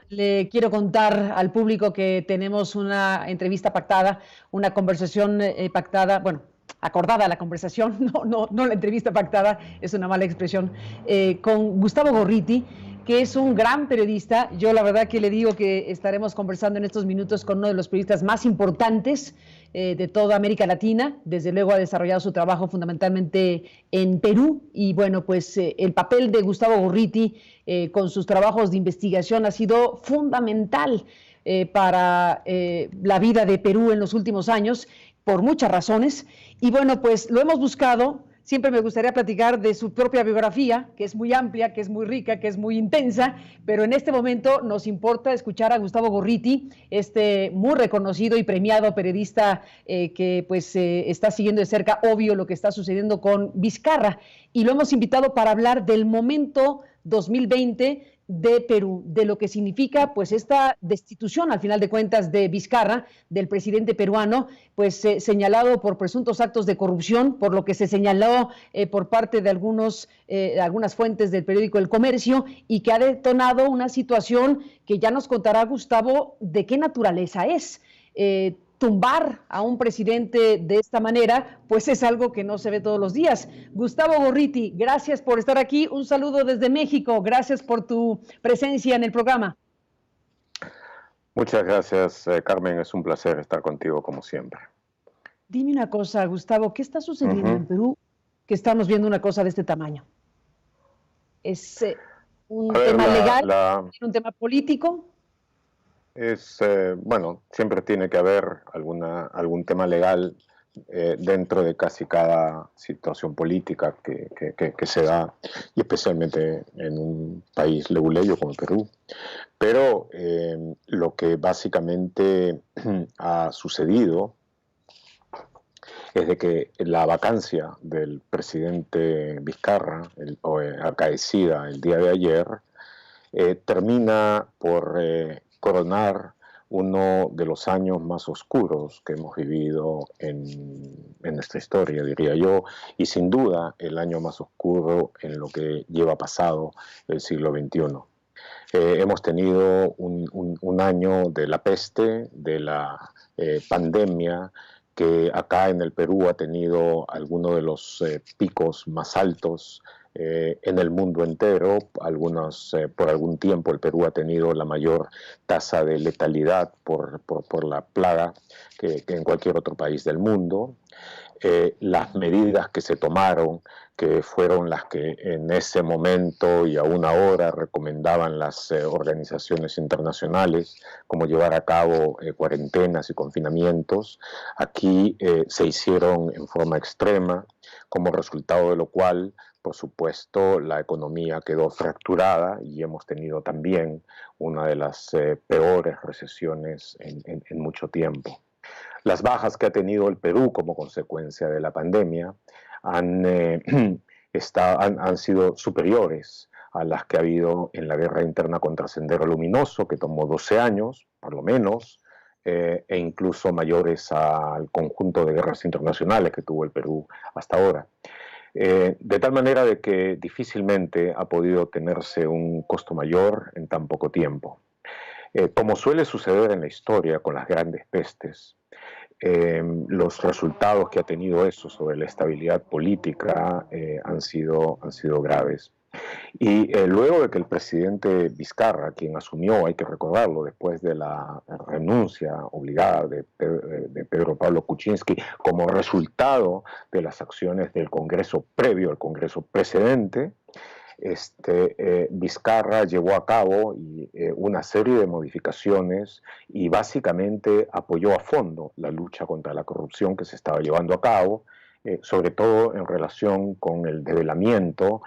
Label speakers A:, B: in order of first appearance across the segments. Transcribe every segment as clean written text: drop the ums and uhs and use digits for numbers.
A: Le quiero contar al público que tenemos una entrevista pactada, una conversación pactada, bueno, acordada la conversación, no la entrevista pactada, es una mala expresión, con Gustavo Gorriti, que es un gran periodista. Yo la verdad que le digo que estaremos conversando en estos minutos con uno de los periodistas más importantes de toda América Latina. Desde luego ha desarrollado su trabajo fundamentalmente en Perú y bueno, pues el papel de Gustavo Gorriti con sus trabajos de investigación ha sido fundamental para la vida de Perú en los últimos años por muchas razones. Y bueno, pues lo hemos buscado. Siempre me gustaría platicar de su propia biografía, que es muy amplia, que es muy rica, que es muy intensa, pero en este momento nos importa escuchar a Gustavo Gorriti, este muy reconocido y premiado periodista que pues está siguiendo de cerca, obvio, lo que está sucediendo con Vizcarra. Y lo hemos invitado para hablar del momento 2020 de Perú, de lo que significa pues esta destitución al final de cuentas de Vizcarra, del presidente peruano, pues señalado por presuntos actos de corrupción, por lo que se señaló por parte de algunas fuentes del periódico El Comercio, y que ha detonado una situación que ya nos contará Gustavo de qué naturaleza es. Tumbar a un presidente de esta manera, pues es algo que no se ve todos los días. Gustavo Gorriti, gracias por estar aquí. Un saludo desde México. Gracias por tu presencia en el programa.
B: Muchas gracias, Carmen. Es un placer estar contigo como siempre.
A: Dime una cosa, Gustavo, ¿qué está sucediendo en Perú que estamos viendo una cosa de este tamaño? ¿Es un tema legal? ¿Un tema político?
B: Bueno, siempre tiene que haber algún tema legal dentro de casi cada situación política que se da, y especialmente en un país leguleyo como Perú. Pero lo que básicamente ha sucedido es de que la vacancia del presidente Vizcarra, acaecida el día de ayer, termina por coronar uno de los años más oscuros que hemos vivido en nuestra historia, diría yo, y sin duda el año más oscuro en lo que lleva pasado el siglo XXI. Hemos tenido un año de la peste, de la pandemia, que acá en el Perú ha tenido algunos de los picos más altos en el mundo entero. Por algún tiempo el Perú ha tenido la mayor tasa de letalidad por la plaga que en cualquier otro país del mundo. Las medidas que se tomaron, que fueron las que en ese momento y aún ahora recomendaban las organizaciones internacionales, como llevar a cabo cuarentenas y confinamientos, aquí se hicieron en forma extrema, como resultado de lo cual, por supuesto, la economía quedó fracturada y hemos tenido también una de las peores recesiones en mucho tiempo. Las bajas que ha tenido el Perú como consecuencia de la pandemia han sido superiores a las que ha habido en la guerra interna contra Sendero Luminoso, que tomó 12 años, por lo menos, e incluso mayores al conjunto de guerras internacionales que tuvo el Perú hasta ahora. De tal manera de que difícilmente ha podido tenerse un costo mayor en tan poco tiempo. Como suele suceder en la historia con las grandes pestes, los resultados que ha tenido eso sobre la estabilidad política han sido graves. Y luego de que el presidente Vizcarra, quien asumió, hay que recordarlo, después de la renuncia obligada de Pedro Pablo Kuczynski, como resultado de las acciones del Congreso previo al Congreso precedente, Vizcarra llevó a cabo una serie de modificaciones y básicamente apoyó a fondo la lucha contra la corrupción que se estaba llevando a cabo, sobre todo en relación con el develamiento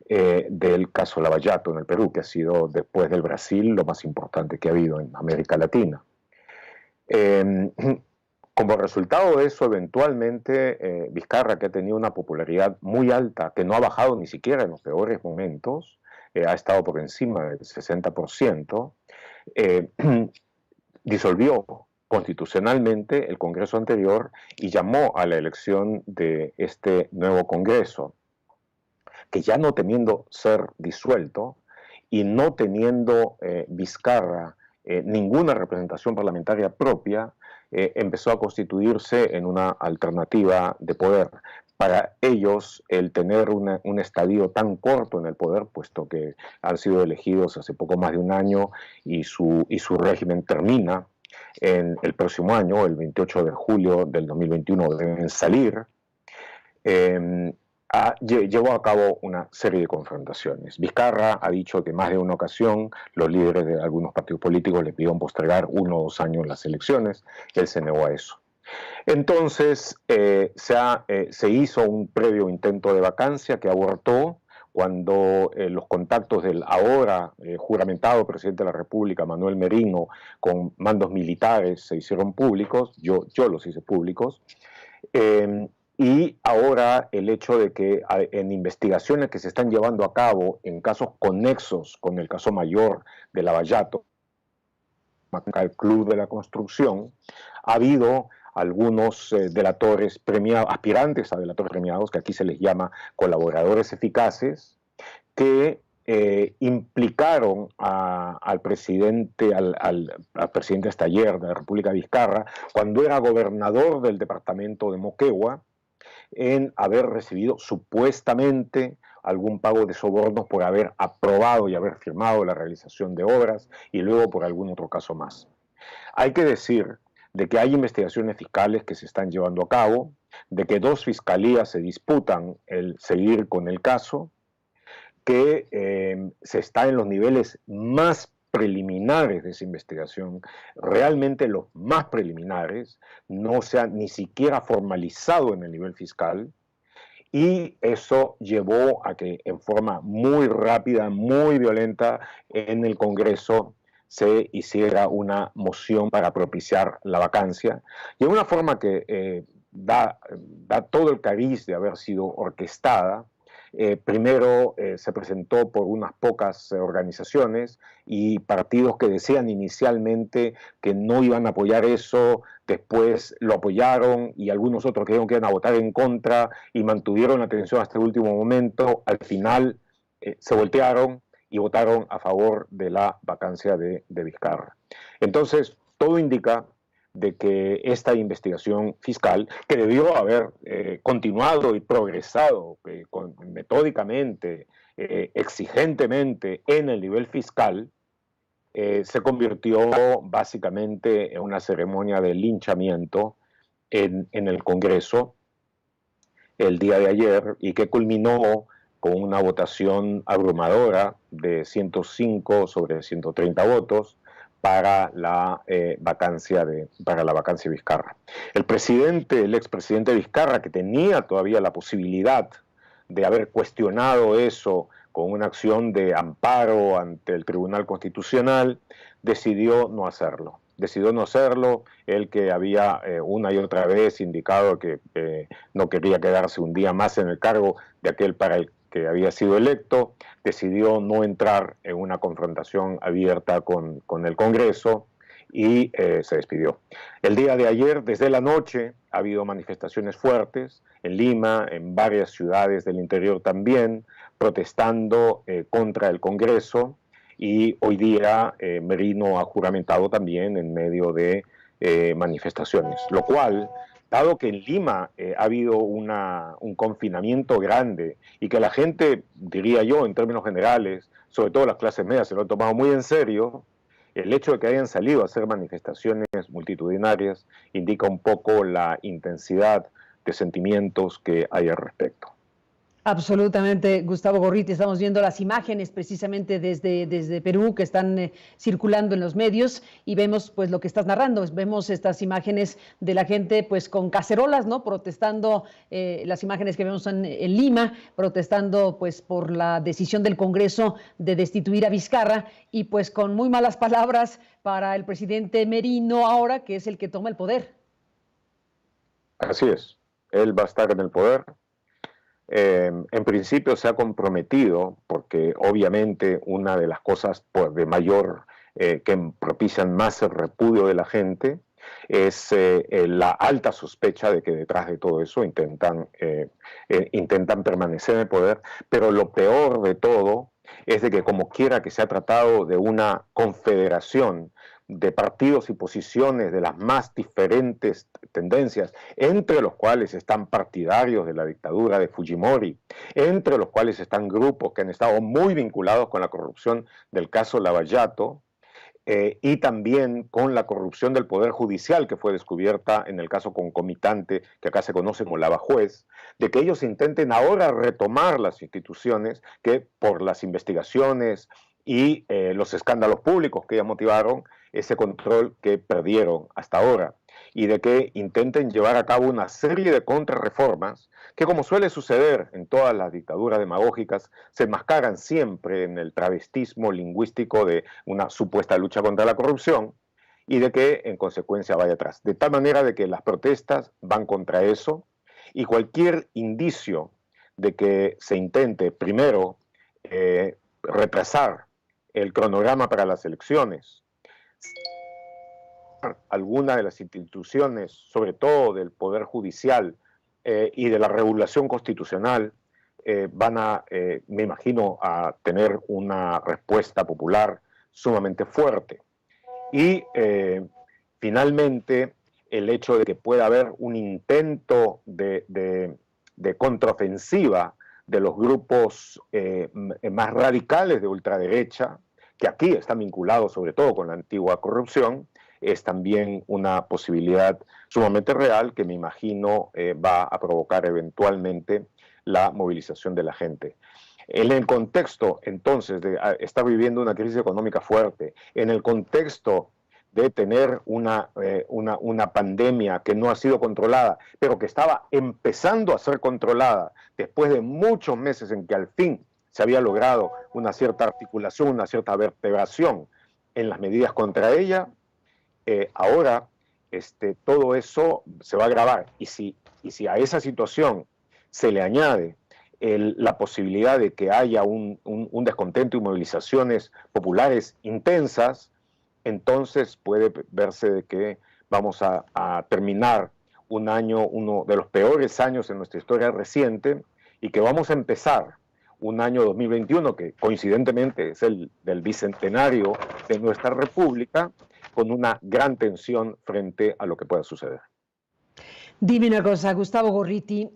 B: del caso Lavallato en el Perú, que ha sido, después del Brasil, lo más importante que ha habido en América Latina. Como resultado de eso, eventualmente, Vizcarra, que ha tenido una popularidad muy alta, que no ha bajado ni siquiera en los peores momentos, ha estado por encima del 60%, disolvió constitucionalmente el Congreso anterior y llamó a la elección de este nuevo Congreso, que ya no temiendo ser disuelto, y no teniendo Vizcarra ninguna representación parlamentaria propia, empezó a constituirse en una alternativa de poder. Para ellos, el tener un estadio tan corto en el poder, puesto que han sido elegidos hace poco más de un año y su régimen termina en el próximo año, el 28 de julio del 2021, deben salir, llevó a cabo una serie de confrontaciones. Vizcarra ha dicho que más de una ocasión los líderes de algunos partidos políticos le pidieron postergar 1 o 2 años las elecciones. Él se negó a eso. Entonces se hizo un previo intento de vacancia que abortó cuando los contactos del ahora juramentado presidente de la República, Manuel Merino, con mandos militares se hicieron públicos. Yo los hice públicos. Y ahora el hecho de que en investigaciones que se están llevando a cabo en casos conexos con el caso mayor de Lavallato, el Club de la Construcción, ha habido algunos delatores premiados, aspirantes a delatores premiados, que aquí se les llama colaboradores eficaces, que implicaron al presidente hasta ayer de la República de Vizcarra, cuando era gobernador del departamento de Moquegua, en haber recibido supuestamente algún pago de sobornos por haber aprobado y haber firmado la realización de obras, y luego por algún otro caso más. Hay que decir de que hay investigaciones fiscales que se están llevando a cabo, de que 2 fiscalías se disputan el seguir con el caso, que se está en los niveles más preliminares de esa investigación, realmente los más preliminares, no se han ni siquiera formalizado en el nivel fiscal, y eso llevó a que en forma muy rápida, muy violenta, en el Congreso se hiciera una moción para propiciar la vacancia, y en una forma que da todo el cariz de haber sido orquestada. Primero se presentó por unas pocas organizaciones y partidos que decían inicialmente que no iban a apoyar eso, después lo apoyaron, y algunos otros que iban a votar en contra y mantuvieron la atención hasta el último momento. Al final se voltearon y votaron a favor de la vacancia de Vizcarra. Entonces, todo indica de que esta investigación fiscal, que debió haber continuado y progresado metódicamente, exigentemente en el nivel fiscal, se convirtió básicamente en una ceremonia de linchamiento en el Congreso el día de ayer, y que culminó con una votación abrumadora de 105 sobre 130 votos para la vacancia Vizcarra. El expresidente Vizcarra, que tenía todavía la posibilidad de haber cuestionado eso con una acción de amparo ante el Tribunal Constitucional, decidió no hacerlo. Él, que había una y otra vez indicado que no quería quedarse un día más en el cargo de aquel para el que había sido electo, decidió no entrar en una confrontación abierta con el Congreso y se despidió. El día de ayer, desde la noche, ha habido manifestaciones fuertes en Lima, en varias ciudades del interior también, protestando contra el Congreso, y hoy día Merino ha juramentado también en medio de manifestaciones, lo cual, dado que en Lima ha habido un confinamiento grande y que la gente, diría yo, en términos generales, sobre todo las clases medias, se lo han tomado muy en serio, el hecho de que hayan salido a hacer manifestaciones multitudinarias indica un poco la intensidad de sentimientos que hay al respecto.
A: Absolutamente, Gustavo Gorriti. Estamos viendo las imágenes precisamente desde Perú que están circulando en los medios, y vemos pues lo que estás narrando. Vemos estas imágenes de la gente pues con cacerolas, ¿no? Protestando, las imágenes que vemos en Lima, protestando pues por la decisión del Congreso de destituir a Vizcarra, y pues con muy malas palabras para el presidente Merino ahora, que es el que toma el poder.
B: Así es, él va a estar en el poder. En principio se ha comprometido, porque obviamente una de las cosas de mayor que propician más el repudio de la gente es la alta sospecha de que detrás de todo eso intentan permanecer en el poder. Pero lo peor de todo es de que como quiera que se ha tratado de una confederación de partidos y posiciones de las más diferentes tendencias, entre los cuales están partidarios de la dictadura de Fujimori, entre los cuales están grupos que han estado muy vinculados con la corrupción del caso Lavallato, y también con la corrupción del Poder Judicial que fue descubierta en el caso concomitante que acá se conoce como lavajuez, de que ellos intenten ahora retomar las instituciones que por las investigaciones y los escándalos públicos que ya motivaron ese control que perdieron hasta ahora, y de que intenten llevar a cabo una serie de contrarreformas que, como suele suceder en todas las dictaduras demagógicas, se enmascaran siempre en el travestismo lingüístico de una supuesta lucha contra la corrupción, y de que en consecuencia vaya atrás. De tal manera de que las protestas van contra eso, y cualquier indicio de que se intente primero retrasar el cronograma para las elecciones, alguna de las instituciones, sobre todo del Poder Judicial y de la regulación constitucional, van a, me imagino, a tener una respuesta popular sumamente fuerte. Y finalmente, el hecho de que pueda haber un intento de contraofensiva de los grupos más radicales de ultraderecha, que aquí están vinculados sobre todo con la antigua corrupción, es también una posibilidad sumamente real que me imagino va a provocar eventualmente la movilización de la gente. En el contexto, entonces, de estar viviendo una crisis económica fuerte, en el contexto de tener una pandemia que no ha sido controlada, pero que estaba empezando a ser controlada después de muchos meses en que al fin se había logrado una cierta articulación, una cierta vertebración en las medidas contra ella, ahora todo eso se va a agravar. Y si a esa situación se le añade la posibilidad de que haya un descontento y movilizaciones populares intensas, entonces puede verse de que vamos a terminar un año, uno de los peores años en nuestra historia reciente, y que vamos a empezar un año 2021 que coincidentemente es el del bicentenario de nuestra república, con una gran tensión frente a lo que pueda suceder.
A: Dime una cosa, Gustavo Gorriti,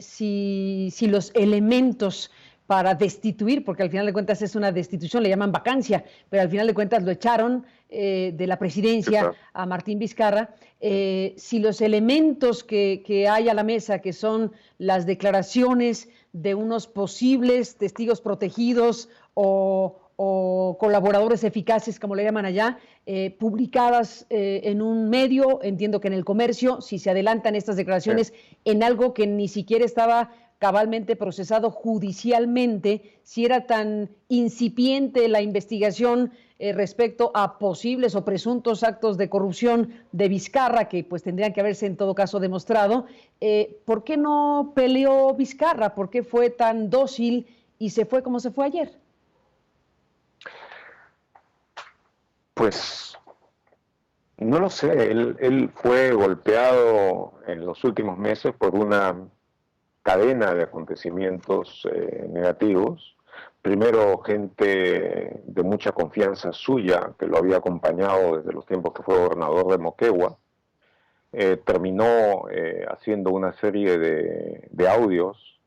A: si los elementos para destituir, porque al final de cuentas es una destitución, le llaman vacancia, pero al final de cuentas lo echaron de la presidencia a Martín Vizcarra, si los elementos que hay a la mesa, que son las declaraciones de unos posibles testigos protegidos o colaboradores eficaces, como le llaman allá, publicadas en un medio, entiendo que en El Comercio, si se adelantan estas declaraciones en algo que ni siquiera estaba cabalmente procesado judicialmente, si era tan incipiente la investigación respecto a posibles o presuntos actos de corrupción de Vizcarra, que pues tendrían que haberse en todo caso demostrado, ¿por qué no peleó Vizcarra? ¿Por qué fue tan dócil y se fue como se fue ayer?
B: Pues no lo sé, él fue golpeado en los últimos meses por una cadena de acontecimientos negativos. Primero, gente de mucha confianza suya, que lo había acompañado desde los tiempos que fue gobernador de Moquegua, terminó haciendo una serie de audios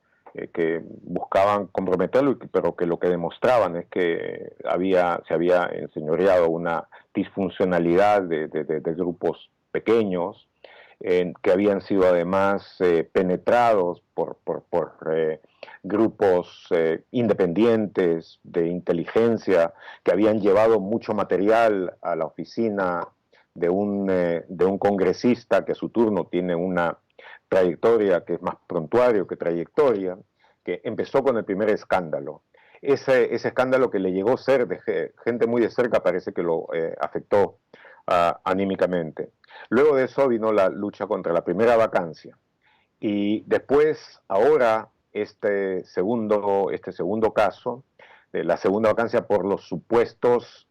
B: que buscaban comprometerlo, pero que lo que demostraban es que se había enseñoreado una disfuncionalidad de grupos pequeños, que habían sido además penetrados por grupos independientes de inteligencia, que habían llevado mucho material a la oficina de un congresista que a su turno tiene una trayectoria que es más prontuario que trayectoria, que empezó con el primer escándalo. Ese escándalo que le llegó a ser de gente muy de cerca parece que lo afectó anímicamente. Luego de eso vino la lucha contra la primera vacancia. Y después, ahora, este segundo caso, la segunda vacancia por los supuestos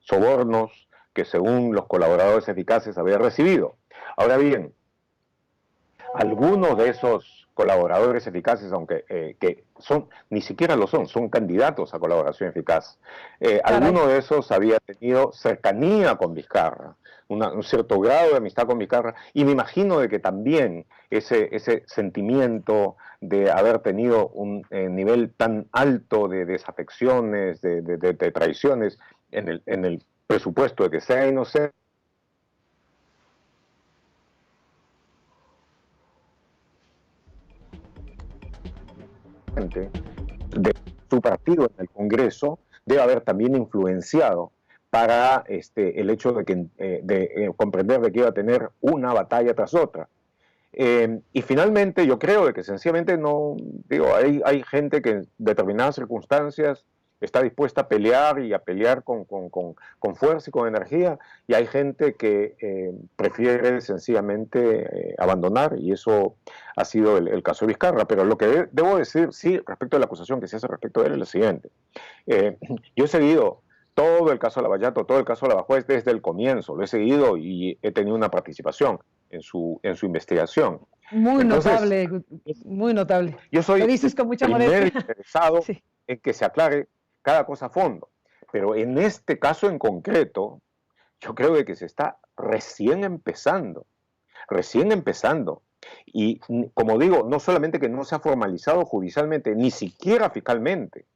B: sobornos que según los colaboradores eficaces había recibido. Ahora bien, algunos de esos colaboradores eficaces, aunque que ni siquiera lo son candidatos a colaboración eficaz. Alguno de esos había tenido cercanía con Vizcarra, un cierto grado de amistad con Vizcarra, y me imagino de que también ese sentimiento de haber tenido un nivel tan alto de desafecciones, de traiciones en el presupuesto de que sea inocente, de su partido en el Congreso debe haber también influenciado para el hecho de comprender de que iba a tener una batalla tras otra. Y finalmente yo creo de que sencillamente no, digo, hay gente que en determinadas circunstancias está dispuesta a pelear y a pelear con fuerza y con energía, y hay gente que prefiere sencillamente abandonar, y eso ha sido el caso de Vizcarra. Pero lo que debo decir, sí, respecto a la acusación que se hace respecto de él, es lo siguiente. Yo he seguido todo el caso de Lavallato, todo el caso de Lavajuez desde el comienzo, lo he seguido y he tenido una participación en su investigación.
A: Muy notable, muy notable.
B: Yo soy
A: lo dices con mucha
B: el primer
A: modestia.
B: interesado
A: Sí.
B: en que se aclare cada cosa a fondo, pero en este caso en concreto, yo creo de que se está recién empezando, y como digo, no solamente que no se ha formalizado judicialmente, ni siquiera fiscalmente.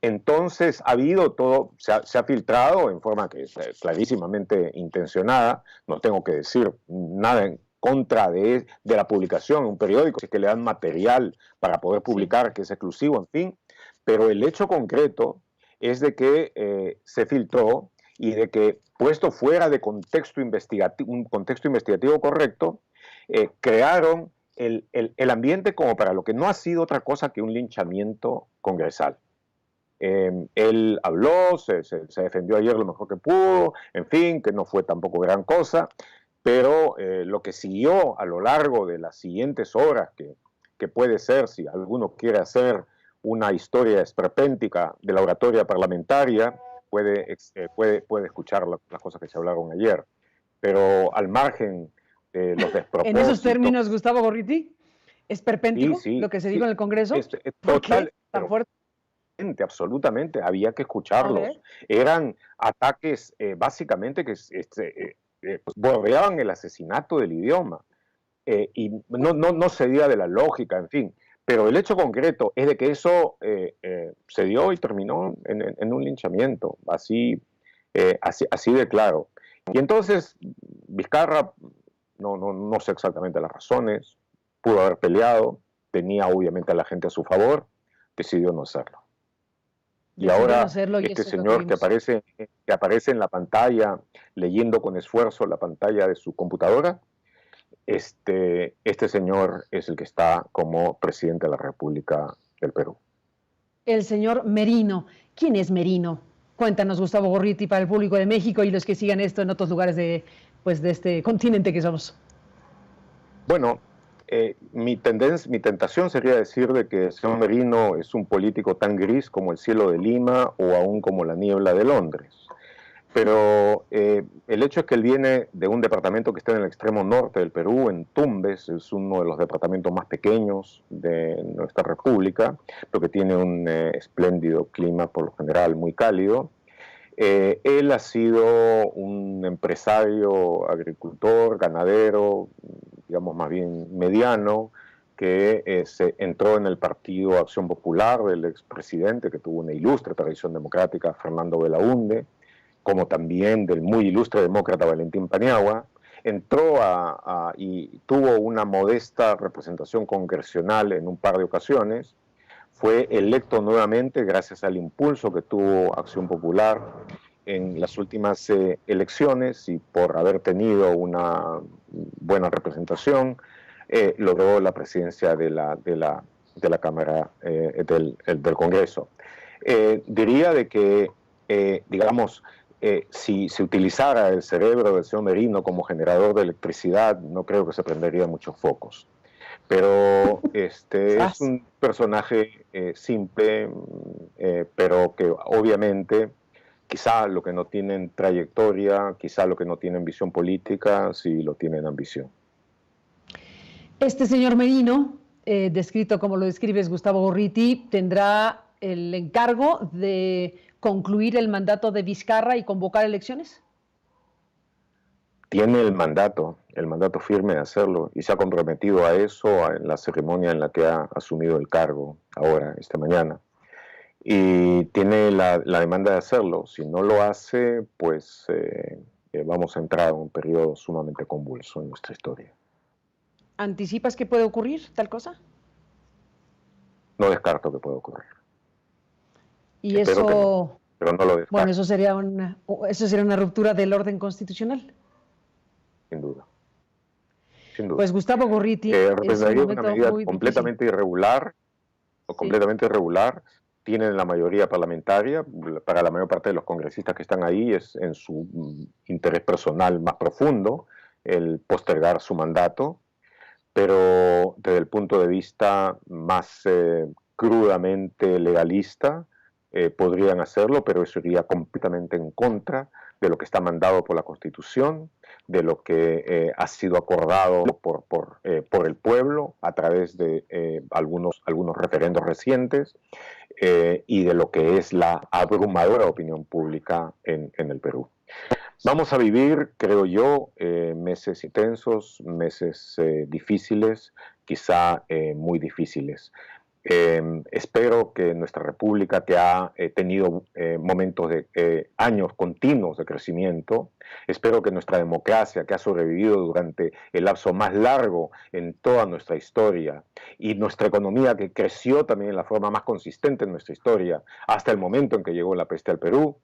B: Entonces ha habido todo, se ha filtrado en forma que es clarísimamente intencionada. No tengo que decir nada en contra de la publicación en un periódico, si es que le dan material para poder publicar, sí, que es exclusivo, en fin. Pero el hecho concreto es de que se filtró, y de que, puesto fuera de contexto investigativo, un contexto investigativo correcto, crearon el ambiente como para lo que no ha sido otra cosa que un linchamiento congresal. Él habló, se defendió ayer lo mejor que pudo, en fin, que no fue tampoco gran cosa, pero lo que siguió a lo largo de las siguientes horas, que puede ser, si alguno quiere hacer una historia esperpéntica de la oratoria parlamentaria, puede escuchar las cosas que se hablaron ayer. Pero al margen de los despropósitos...
A: En esos términos, Gustavo Gorriti, ¿esperpéntico
B: sí,
A: lo que se dijo en el Congreso?
B: Total,
A: tan fuerte.
B: Absolutamente, había que escucharlos. Eran ataques básicamente que bordeaban el asesinato del idioma, y no se diga de la lógica, en fin. Pero el hecho concreto es de que eso se dio y terminó en un linchamiento, así de claro. Y entonces Vizcarra, no sé exactamente las razones, pudo haber peleado, tenía obviamente a la gente a su favor, decidió no hacerlo. Y ahora este señor que aparece en la pantalla, leyendo con esfuerzo la pantalla de su computadora, este señor es el que está como presidente de la República del Perú.
A: El señor Merino. ¿Quién es Merino? Cuéntanos, Gustavo Gorriti, para el público de México y los que sigan esto en otros lugares de este continente que somos.
B: Bueno, mi tentación sería decir de que el señor Merino es un político tan gris como el cielo de Lima o aún como la niebla de Londres. Pero el hecho es que él viene de un departamento que está en el extremo norte del Perú, en Tumbes, es uno de los departamentos más pequeños de nuestra república, pero que tiene un espléndido clima, por lo general muy cálido. Él ha sido un empresario, agricultor, ganadero, digamos más bien mediano, que se entró en el partido Acción Popular del expresidente, que tuvo una ilustre tradición democrática, Fernando Belaúnde, como también del muy ilustre demócrata Valentín Paniagua. Entró y tuvo una modesta representación congresional en un par de ocasiones. Fue electo nuevamente gracias al impulso que tuvo Acción Popular en las últimas elecciones, y por haber tenido una buena representación, logró la presidencia de la Cámara del Congreso. Diría de que, digamos, si se utilizara el cerebro del señor Merino como generador de electricidad, no creo que se prenderían muchos focos. Pero es un personaje simple, pero que obviamente, quizá lo que no tienen trayectoria, quizá lo que no tienen visión política, sí lo tienen ambición.
A: Este señor Merino descrito como lo describes, Gustavo Gorriti, tendrá el encargo de concluir el mandato de Vizcarra y convocar elecciones?
B: Tiene el mandato firme de hacerlo, y se ha comprometido a eso en la ceremonia en la que ha asumido el cargo ahora, esta mañana. Y tiene la demanda de hacerlo. Si no lo hace, pues vamos a entrar en un periodo sumamente convulso en nuestra historia.
A: ¿Anticipas que puede ocurrir tal cosa?
B: No descarto que pueda ocurrir.
A: Y espero eso,
B: no, pero no lo descarto.
A: Bueno, eso sería una ruptura del orden constitucional.
B: Sin duda. Sin duda.
A: Pues Gustavo Gorriti,
B: representaría una medida completamente irregular, o completamente irregular. Tienen la mayoría parlamentaria, para la mayor parte de los congresistas que están ahí es en su interés personal más profundo el postergar su mandato, pero desde el punto de vista más crudamente legalista podrían hacerlo, pero eso iría completamente en contra de lo que está mandado por la Constitución, de lo que ha sido acordado por el pueblo a través de algunos referendos recientes, y de lo que es la abrumadora opinión pública en el Perú. Vamos a vivir, creo yo, meses intensos, meses difíciles, quizá muy difíciles. Espero que nuestra república, que ha tenido momentos de años continuos de crecimiento, espero que nuestra democracia, que ha sobrevivido durante el lapso más largo en toda nuestra historia, y nuestra economía, que creció también en la forma más consistente en nuestra historia hasta el momento en que llegó la peste al Perú,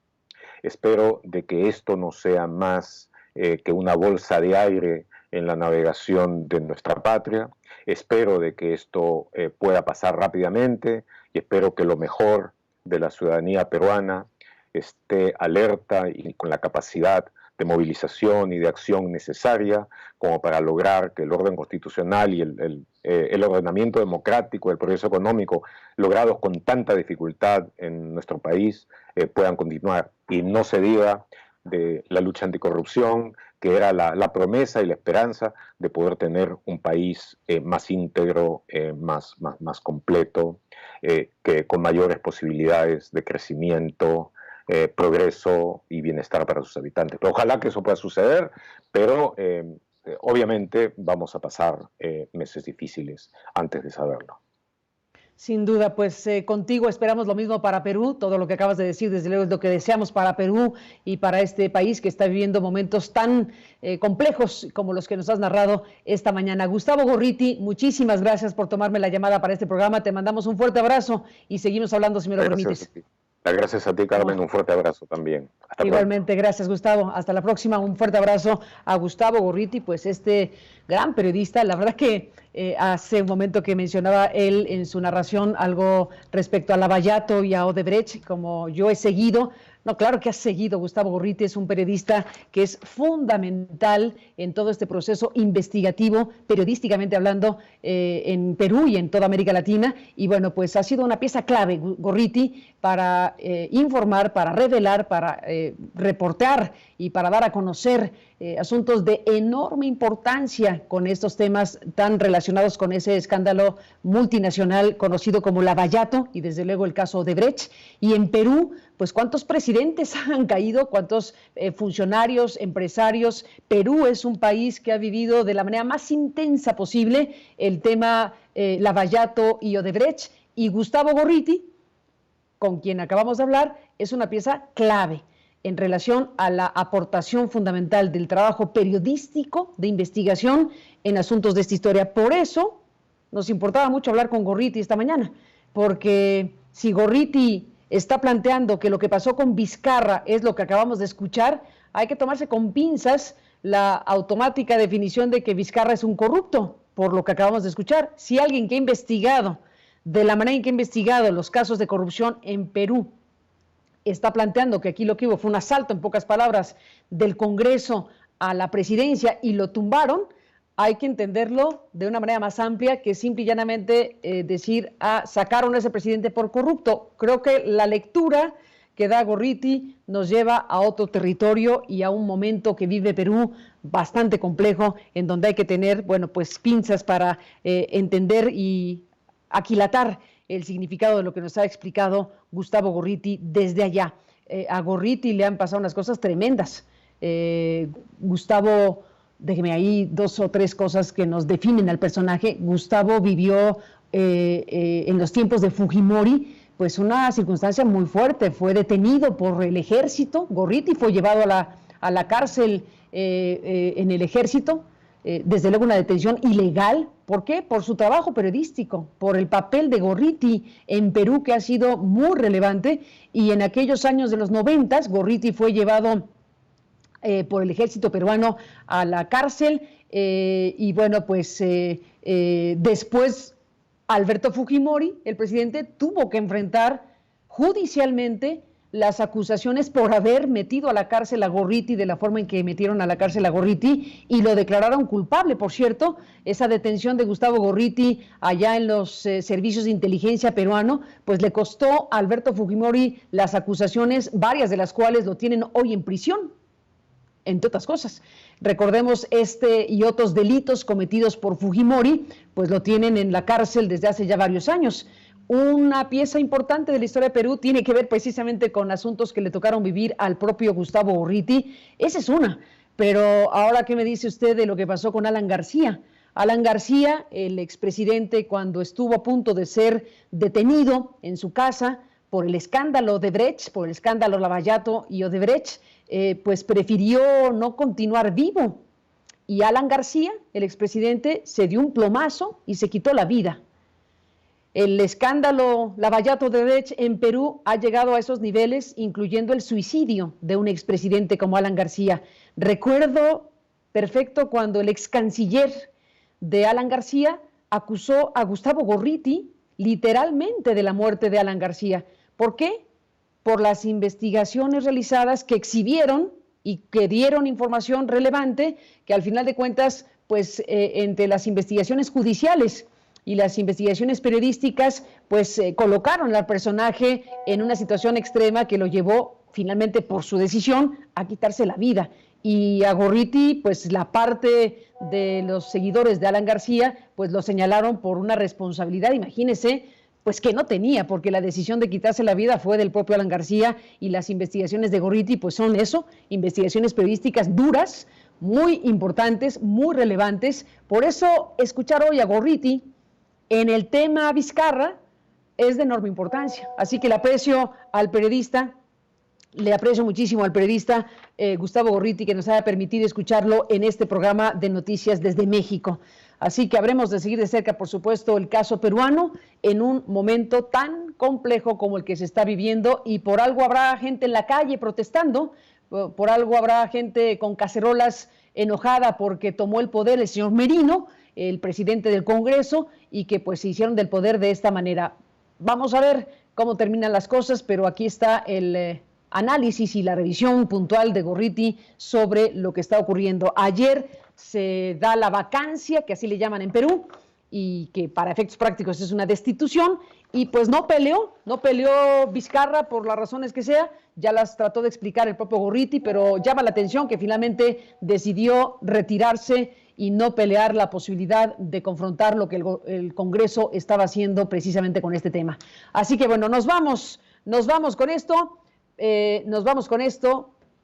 B: espero de que esto no sea más que una bolsa de aire en la navegación de nuestra patria. Espero de que esto pueda pasar rápidamente, y espero que lo mejor de la ciudadanía peruana esté alerta y con la capacidad de movilización y de acción necesaria como para lograr que el orden constitucional y el ordenamiento democrático, el progreso económico logrados con tanta dificultad en nuestro país puedan continuar, y no se diga de la lucha anticorrupción, que era la promesa y la esperanza de poder tener un país más íntegro, más completo, que con mayores posibilidades de crecimiento, progreso y bienestar para sus habitantes. Pero ojalá que eso pueda suceder, pero obviamente vamos a pasar meses difíciles antes de saberlo.
A: Sin duda, pues contigo esperamos lo mismo para Perú. Todo lo que acabas de decir, desde luego, es lo que deseamos para Perú y para este país que está viviendo momentos tan complejos como los que nos has narrado esta mañana. Gustavo Gorriti, muchísimas gracias por tomarme la llamada para este programa. Te mandamos un fuerte abrazo y seguimos hablando, si me lo permites.
B: Gracias a ti, Carmen. Un fuerte abrazo también.
A: Hasta igualmente, pronto. Gracias, Gustavo. Hasta la próxima. Un fuerte abrazo a Gustavo Gorriti, pues este gran periodista. La verdad que hace un momento que mencionaba él en su narración algo respecto a Lavallato y a Odebrecht, como yo he seguido. No, claro que has seguido. Gustavo Gorriti es un periodista que es fundamental en todo este proceso investigativo, periodísticamente hablando, en Perú y en toda América Latina. Y bueno, pues ha sido una pieza clave, Gorriti, para informar, para revelar, para reportear y para dar a conocer asuntos de enorme importancia con estos temas tan relacionados con ese escándalo multinacional conocido como Lavallato, y desde luego el caso Odebrecht. Y en Perú, pues cuántos presidentes han caído, cuántos funcionarios, empresarios. Perú es un país que ha vivido de la manera más intensa posible el tema Lavallato y Odebrecht, y Gustavo Gorriti, con quien acabamos de hablar, es una pieza clave en relación a la aportación fundamental del trabajo periodístico de investigación en asuntos de esta historia. Por eso nos importaba mucho hablar con Gorriti esta mañana, porque si Gorriti está planteando que lo que pasó con Vizcarra es lo que acabamos de escuchar, hay que tomarse con pinzas la automática definición de que Vizcarra es un corrupto, por lo que acabamos de escuchar. Si alguien que ha investigado de la manera en que ha investigado los casos de corrupción en Perú está planteando que aquí lo que hubo fue un asalto, en pocas palabras, del Congreso a la presidencia y lo tumbaron, hay que entenderlo de una manera más amplia que simple y llanamente decir, sacaron a ese presidente por corrupto. Creo que la lectura que da Gorriti nos lleva a otro territorio y a un momento que vive Perú bastante complejo, en donde hay que tener, bueno, pues pinzas para entender y aquilatar el significado de lo que nos ha explicado Gustavo Gorriti desde allá. A Gorriti le han pasado unas cosas tremendas. Gustavo, déjeme ahí 2 o 3 cosas que nos definen al personaje. Gustavo vivió en los tiempos de Fujimori, pues una circunstancia muy fuerte. Fue detenido por el ejército. Gorriti fue llevado a la cárcel en el ejército. Desde luego una detención ilegal. ¿Por qué? Por su trabajo periodístico, por el papel de Gorriti en Perú, que ha sido muy relevante, y en aquellos años de los 90, Gorriti fue llevado por el ejército peruano a la cárcel, y bueno, pues después Alberto Fujimori, el presidente, tuvo que enfrentar judicialmente las acusaciones por haber metido a la cárcel a Gorriti de la forma en que metieron a la cárcel a Gorriti, y lo declararon culpable. Por cierto, esa detención de Gustavo Gorriti allá en los servicios de inteligencia peruano, pues le costó a Alberto Fujimori las acusaciones, varias de las cuales lo tienen hoy en prisión, entre otras cosas. Recordemos este y otros delitos cometidos por Fujimori, pues lo tienen en la cárcel desde hace ya varios años. Una pieza importante de la historia de Perú tiene que ver precisamente con asuntos que le tocaron vivir al propio Gustavo Gorriti. Esa es una. Pero ahora, ¿qué me dice usted de lo que pasó con Alan García? Alan García, el expresidente, cuando estuvo a punto de ser detenido en su casa por el escándalo Odebrecht, por el escándalo Lavallato y Odebrecht, pues prefirió no continuar vivo. Y Alan García, el expresidente, se dio un plomazo y se quitó la vida. El escándalo Lavallato Odebrecht en Perú ha llegado a esos niveles, incluyendo el suicidio de un expresidente como Alan García. Recuerdo perfecto cuando el ex canciller de Alan García acusó a Gustavo Gorriti literalmente de la muerte de Alan García. ¿Por qué? Por las investigaciones realizadas que exhibieron y que dieron información relevante, que al final de cuentas, pues entre las investigaciones judiciales y las investigaciones periodísticas, pues colocaron al personaje en una situación extrema que lo llevó finalmente, por su decisión, a quitarse la vida. Y a Gorriti, pues la parte de los seguidores de Alan García, pues lo señalaron por una responsabilidad, imagínese, pues que no tenía, porque la decisión de quitarse la vida fue del propio Alan García, y las investigaciones de Gorriti pues son eso, investigaciones periodísticas duras, muy importantes, muy relevantes. Por eso escuchar hoy a Gorriti en el tema Vizcarra es de enorme importancia. Así que le aprecio al periodista, le aprecio muchísimo al periodista Gustavo Gorriti, que nos haya permitido escucharlo en este programa de noticias desde México. Así que habremos de seguir de cerca, por supuesto, el caso peruano en un momento tan complejo como el que se está viviendo, y por algo habrá gente en la calle protestando, por algo habrá gente con cacerolas enojada porque tomó el poder el señor Merino, el presidente del Congreso, y que pues se hicieron del poder de esta manera. Vamos a ver cómo terminan las cosas, pero aquí está el análisis y la revisión puntual de Gorriti sobre lo que está ocurriendo. Ayer se da la vacancia, que así le llaman en Perú, y que para efectos prácticos es una destitución, y pues no peleó Vizcarra por las razones que sea, ya las trató de explicar el propio Gorriti, pero llama la atención que finalmente decidió retirarse y no pelear la posibilidad de confrontar lo que el Congreso estaba haciendo precisamente con este tema. Así que bueno, nos vamos con esto,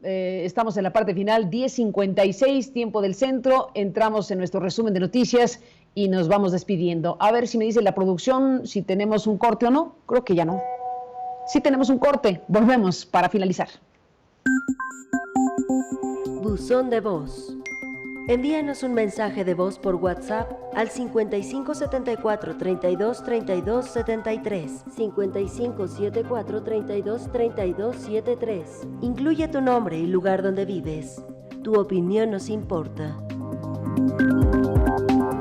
A: estamos en la parte final, 10:56, tiempo del centro, entramos en nuestro resumen de noticias y nos vamos despidiendo. A ver si me dice la producción si tenemos un corte o no. Creo que ya no. Sí tenemos un corte, volvemos para finalizar.
C: Buzón de voz. Envíanos un mensaje de voz por WhatsApp al 5574 32 32 73, 5574 32 32 73. Incluye tu nombre y lugar donde vives. Tu opinión nos importa.